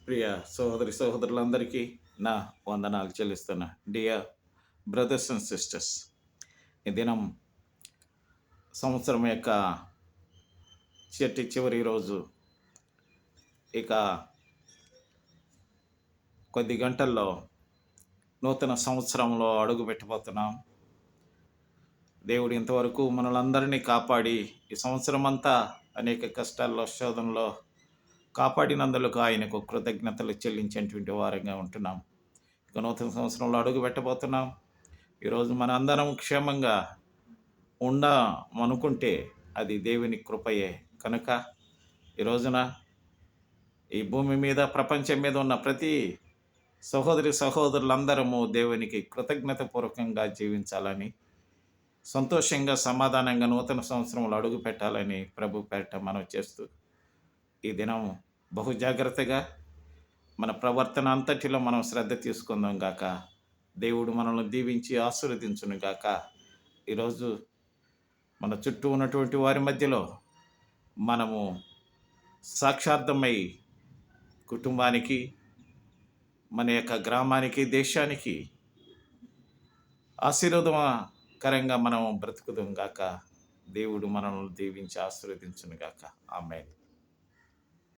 ప్రియ సహోదరి సహోదరులందరికీ నా వందనాలు చెల్లిస్తున్నా. డియర్ బ్రదర్స్ అండ్ సిస్టర్స్, ఈ దినం సంవత్సరం యొక్క చివరి రోజు. ఇక కొద్ది గంటల్లో నూతన సంవత్సరంలో అడుగు పెట్టబోతున్నాం. దేవుడు ఇంతవరకు మనలందరినీ కాపాడి ఈ సంవత్సరం అంతా అనేక కష్టాల్లో శోధనలో కాపాడినందులకు ఆయనకు కృతజ్ఞతలు చెల్లించేటువంటి వారంగా ఉంటున్నాం. ఇక నూతన సంవత్సరంలో అడుగు పెట్టబోతున్నాం. ఈరోజు మన అందరం క్షేమంగా ఉండమనుకుంటే అది దేవుని కృపయే. కనుక ఈ రోజున ఈ భూమి మీద ప్రపంచం మీద ఉన్న ప్రతి సహోదరి సహోదరులందరము దేవునికి కృతజ్ఞతపూర్వకంగా జీవించాలని, సంతోషంగా సమాధానంగా నూతన సంవత్సరంలో అడుగు పెట్టాలని ప్రభు పేరిట మనం చేస్తూ ఈ దినం బహు జాగ్రత్తగా మన ప్రవర్తన అంతటిలో మనం శ్రద్ధ తీసుకుందాం గాక. దేవుడు మనల్ని దీవించి ఆశీర్వదించును గాక. ఈరోజు మన చుట్టూ ఉన్నటువంటి వారి మధ్యలో మనము సాక్షార్థమై కుటుంబానికి, మన యొక్క గ్రామానికి, దేశానికి ఆశీర్వాదకరంగా మనం బ్రతుకుదాం గాక. దేవుడు మనల్ని దీవించి ఆశీర్వదించును గాక. ఆమేన్.